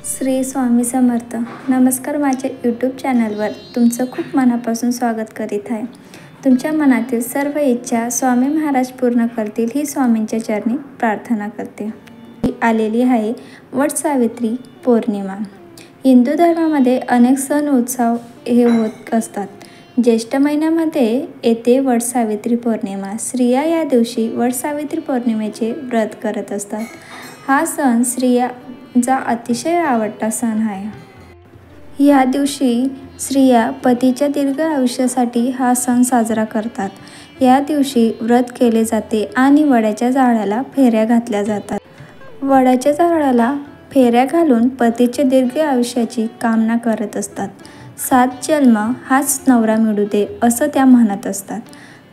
श्री स्वामी समर्थ. नमस्कार. माझ्या यूट्यूब चॅनलवर तुमचं खूप मनापासून स्वागत करीत आहे. तुमच्या मनातील सर्व इच्छा स्वामी महाराज पूर्ण करतील ही स्वामींच्या चरणी प्रार्थना करते. आलेली आहे वटसावित्री पौर्णिमा. हिंदू धर्मामध्ये अनेक सण उत्सव हे होत असतात. ज्येष्ठ महिन्यामध्ये येते वटसावित्री पौर्णिमा. स्त्रिया या दिवशी वटसावित्री पौर्णिमेचे व्रत करत असतात. हा सण स्त्रियांचा अतिशय आवडता सण आहे. या दिवशी स्त्रिया पतीच्या दीर्घ आयुष्यासाठी हा सण साजरा करतात. या दिवशी व्रत केले जाते आणि वडाच्या झाडाला फेऱ्या घातल्या जातात. वडाच्या झाडाला फेऱ्या घालून पतीच्या दीर्घ आयुष्याची कामना करत असतात. 7 जन्म हाच नवरा मिळू दे असं त्या म्हणत असतात.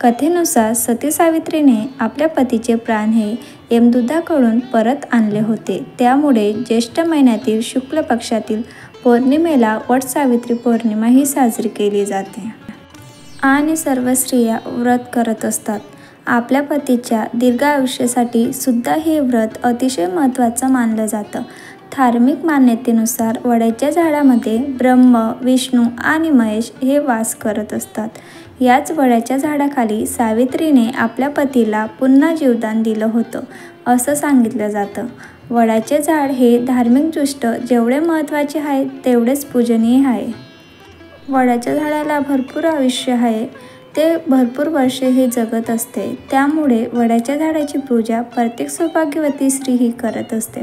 कथेनुसार सती सावित्रीने आपल्या पतीचे प्राण हे यमदूताकडून परत आणले होते. त्यामुळे ज्येष्ठ महिन्यातील शुक्ल पक्षातील पौर्णिमेला वटसावित्री पौर्णिमा ही साजरी केली जाते. आणि सर्व स्त्रिया व्रत करत असतात. आपल्या पतीच्या दीर्घ आयुष्यासाठी सुद्धा हे व्रत अतिशय महत्त्वाचं मानलं जातं. धार्मिक मान्यतेनुसार वडाच्या झाडामध्ये ब्रह्मा, विष्णू आणि महेश हे वास करत असतात. याच वडाच्या झाडाखाली सावित्रीने आपल्या पतीला पुन्हा जीवदान दिलं होतं असं सांगितलं जातं. वडाचे झाड हे धार्मिकदृष्ट्या जेवढे महत्त्वाचे आहे तेवढेच पूजनीय आहे. वडाच्या झाडाला भरपूर आयुष्य आहे. ते भरपूर वर्षे हे जगत असते. त्यामुळे वडाच्या झाडाची पूजा प्रत्येक सौभाग्यवती स्त्री ही करत असते.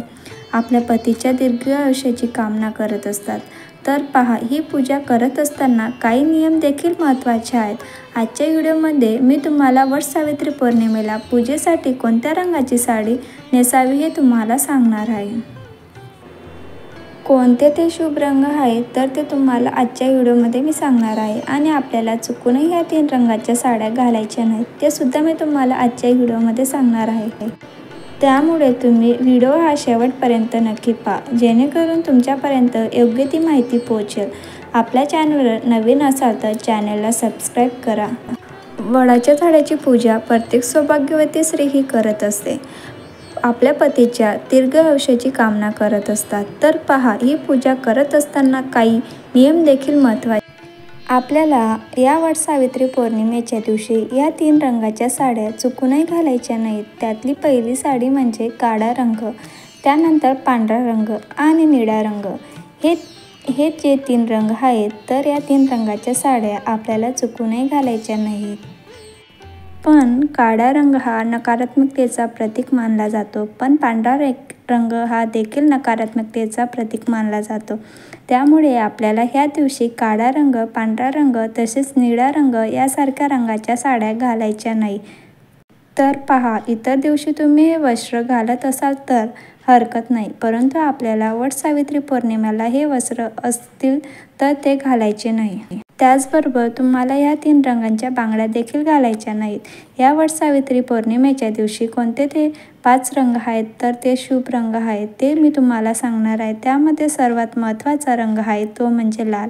आपल्या पतीच्या दीर्घ आयुष्याची कामना करत असतात. तर पहा, ही पूजा करत असताना काही नियम देखील महत्त्वाचे आहेत. आजच्या व्हिडिओमध्ये मी तुम्हाला वटसावित्री पौर्णिमेला पूजेसाठी कोणत्या रंगाची साडी नेसावी हे तुम्हाला सांगणार आहे. कोणते ते शुभ रंग आहेत तर ते तुम्हाला आजच्या व्हिडिओमध्ये मी सांगणार आहे. आणि आपल्याला चुकूनही या 3 रंगाच्या साड्या घालायच्या नाहीत ते सुद्धा मी तुम्हाला आजच्या व्हिडिओमध्ये सांगणार आहे. त्यामुळे तुम्ही व्हिडिओ हा शेवटपर्यंत नक्की पहा, जेणेकरून तुमच्यापर्यंत योग्य ती माहिती पोहोचेल. आपल्या चॅनलवर नवीन असाल तर चॅनलला सबस्क्राईब करा. वडाच्या झाडाची पूजा प्रत्येक सौभाग्यवती स्त्री ही करत असते. आपल्या पतीच्या दीर्घ आयुष्याची कामना करत असतात. तर पहा, ही पूजा करत असताना काही नियम देखील महत्त्वाचे. आपल्याला या वटसावित्री पौर्णिमेच्या दिवशी या 3 रंगाच्या साड्या चुकूनही घालायच्या नाहीत. त्यातली पहिली साडी म्हणजे काळा रंग, त्यानंतर पांढरा रंग आणि निळा रंग. हे जे 3 रंग आहेत तर या 3 रंगाच्या साड्या आपल्याला चुकूनही घालायच्या नाहीत. पण काळा रंग हा नकारात्मकतेचा प्रतीक मानला जातो. पण पांढरा रंग हा देखील नकारात्मकतेचा प्रतीक मानला जातो. त्यामुळे आपल्याला ह्या दिवशी काळा रंग, पांढरा रंग तसेच निळा रंग यासारख्या रंगाच्या साड्या घालायच्या नाही. तर पहा, इतर दिवशी तुम्ही हे वस्त्र घालत असाल तर हरकत नाही, परंतु आपल्याला वटसावित्री पौर्णिमेला हे वस्त्र असतील तर ते घालायचे नाही. त्याचबरोबर तुम्हाला ह्या 3 रंगांच्या बांगड्या देखील घालायच्या नाहीत. या वटसावित्री पौर्णिमेच्या दिवशी कोणते ते 5 रंग आहेत तर ते शुभ रंग आहेत ते मी तुम्हाला सांगणार आहे. त्यामध्ये सर्वात महत्त्वाचा रंग आहे तो म्हणजे लाल.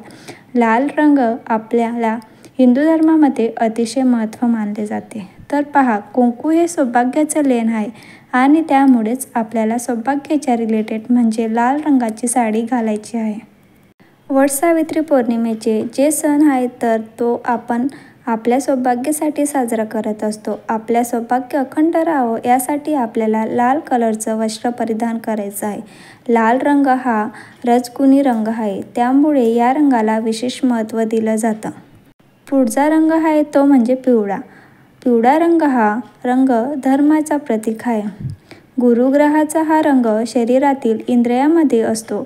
लाल रंग आपल्याला हिंदू धर्मामध्ये अतिशय महत्त्व मानले जाते. तर पहा, कुंकू हे सौभाग्याचं लेण आहे आणि त्यामुळेच आपल्याला सौभाग्याच्या रिलेटेड म्हणजे लाल रंगाची साडी घालायची आहे. वटसावित्री पौर्णिमेचे जे सण आहेत तर तो आपण आपल्या सौभाग्यासाठी साजरा करत असतो. आपल्या सौभाग्य अखंड राहावं यासाठी आपल्याला लाल कलरचं वस्त्र परिधान करायचं आहे. लाल रंग हा रजगुणी रंग आहे, त्यामुळे या रंगाला विशेष महत्त्व दिलं जातं. पुढचा रंग आहे तो म्हणजे पिवळा. पिवळा रंग हा रंग धर्माचा प्रतीक आहे. गुरुग्रहाचा हा रंग शरीरातील इंद्रियामध्ये असतो.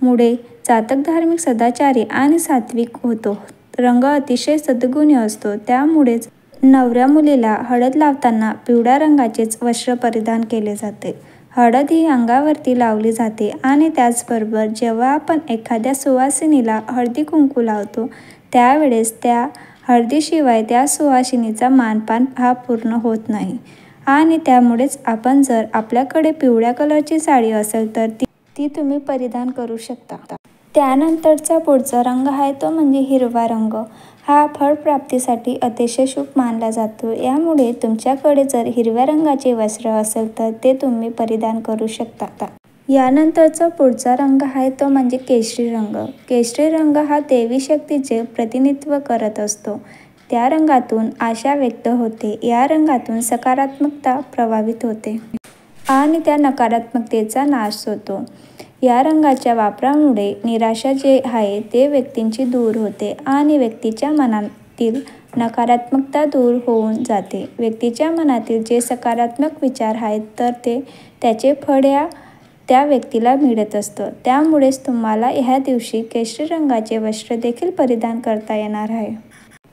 मुळे जातक धार्मिक, सदाचारी आणि सात्विक होतो. रंग अतिशय सद्गुणी असतो. त्यामुळेच नवऱ्या मुलीला हळद लावताना पिवळ्या रंगाचेच वस्त्र परिधान केले जाते. हळद ही अंगावरती लावली जाते आणि त्याचबरोबर जेव्हा आपण एखाद्या सुवासिनीला हळदी कुंकू लावतो त्यावेळेस त्या हळदीशिवाय त्या सुवासिनीचा मानपान हा पूर्ण होत नाही. आणि त्यामुळेच आपण जर आपल्याकडे पिवळ्या कलरची साडी असेल तर ती तुम्ही परिधान करू शकता. त्यानंतरचा पुढचा रंग आहे तो म्हणजे हिरवा रंग. हा फळप्राप्तीसाठी अतिशय शुभ मानला जातो. यामुळे तुमच्याकडे जर हिरव्या रंगाचे वस्त्र असेल तर ते तुम्ही परिधान करू शकता. यानंतरचा पुढचा रंग आहे तो म्हणजे केशरी रंग. केशरी रंग हा देवी शक्तीचे प्रतिनिधित्व करत असतो. त्या रंगातून आशा व्यक्त होते. या रंगातून सकारात्मकता प्रभावित होते आणि त्या नकारात्मकतेचा नाश होतो. या रंगाच्या वापरामुळे निराशा जे आहे ते व्यक्तींची दूर होते आणि व्यक्तीच्या मनातील नकारात्मकता दूर होऊन जाते. व्यक्तीच्या मनातील जे सकारात्मक विचार आहेत तर त्याचे फळ त्या व्यक्तीला मिळत असतं. त्यामुळेच तुम्हाला ह्या दिवशी केशरी रंगाचे वस्त्र देखील परिधान करता येणार आहे.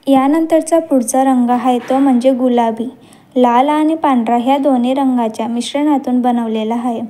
यानंतरचा पुढचा रंग आहे तो म्हणजे गुलाबी. लाल आणि पांढरा ह्या दोन्ही रंगाच्या मिश्रणातून बनवलेला आहे.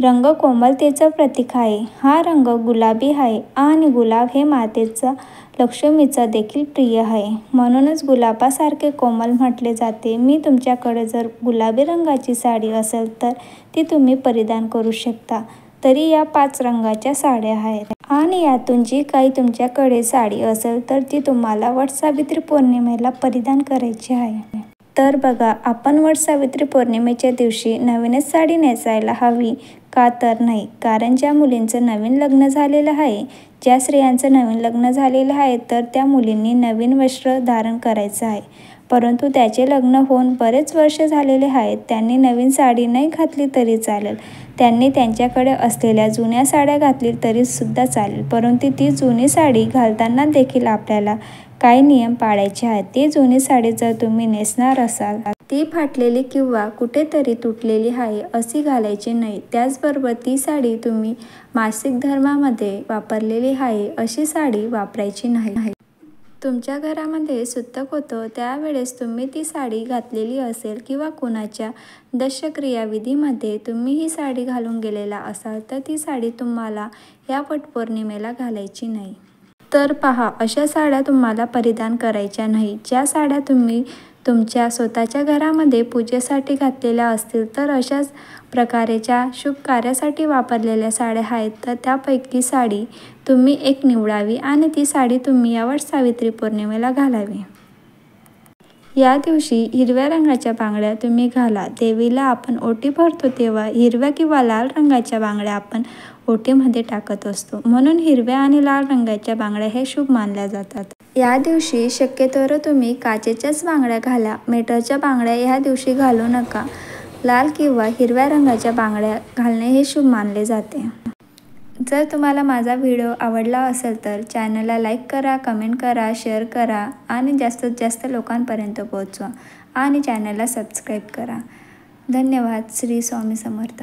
रंग कोमलतेचं प्रतीक आहे. हा रंग गुलाबी आहे आणि गुलाब हे मातेचा लक्ष्मीचा देखील प्रिय आहे. म्हणूनच गुलाबासारखे कोमल म्हटले जाते. मी तुमच्याकडे जर गुलाबी रंगाची साडी असेल तर ती तुम्ही परिधान करू शकता. तरी या 5 रंगाच्या साड्या आहेत आणि यातून जी काही तुमच्याकडे साडी असेल तर ती तुम्हाला वटसावित्री पौर्णिमेला परिधान करायची आहे. तर बघा, आपण वटसावित्री पौर्णिमेच्या दिवशी नवीनच साडी नेसायला हवी का तर नाही, कारण ज्या मुलींचं नवीन लग्न झालेलं आहे, ज्या स्त्रियांचं नवीन लग्न झालेलं आहे तर त्या मुलींनी नवीन वस्त्र धारण करायचं आहे. परंतु त्याचे लग्न होऊन बरेच वर्ष झालेले आहेत, त्यांनी नवीन साडी नाही घातली तरी चालेल. त्यांनी त्यांच्याकडे असलेल्या जुन्या साड्या घातली तरी सुद्धा चालेल. परंतु ती जुनी साडी घालताना देखील आपल्याला काही नियम पाळायचे आहेत. ती जुनी साडी जर तुम्ही नेसणार असाल ती फाटलेली किंवा कुठेतरी तुटलेली आहे अशी घालायची नाही. त्याचबरोबर ती साडी तुम्ही मासिक धर्मामध्ये वापरलेली आहे अशी साडी वापरायची नाही. तुमच्या घरामध्ये सुतक होतं त्यावेळेस तुम्ही ती साडी घातलेली असेल किंवा कुणाच्या दशक्रियाविधीमध्ये तुम्ही ही साडी घालून गेलेला असाल तर ती साडी तुम्हाला या वटपौर्णिमेला घालायची नाही. तर पहा, अशा साड्या तुम्हाला परिधान करायच्या नाही. ज्या साड्या तुम्ही तुमच्या स्वतःच्या घरामध्ये पूजेसाठी घातलेल्या असतील तर अशाच प्रकारेच्या शुभ कार्यासाठी वापरलेल्या साड्या आहेत तर त्यापैकी साडी तुम्ही एक निवडावी आणि ती साडी तुम्ही या वटसावित्री पौर्णिमेला घालावी. या दिवशी हिरव्या रंगाच्या बांगड्या तुम्ही घाला. देवीला आपण ओटी भरतो तेव्हा हिरव्या किंवा लाल रंगाच्या बांगड्या आपण ओटीमध्ये टाकत असतो. म्हणून हिरव्या आणि लाल रंगाच्या बांगड्या हे शुभ मानल्या जातात. या दिवशी शक्यतोवर तुम्ही काचेच्याच बांगड्या घाला. मेटलच्या बांगड्या ह्या दिवशी घालू नका. लाल किंवा हिरव्या रंगाच्या बांगड्या घालणे हे शुभ मानले जाते. जर तुम्हाला माझा व्हिडिओ आवडला असेल तर चॅनलला लाईक करा, कमेंट करा, शेअर करा आणि जास्तीत जास्त लोकांपर्यंत पोहोचवा आणि चॅनलला सबस्क्राईब करा. धन्यवाद. श्री स्वामी समर्थ.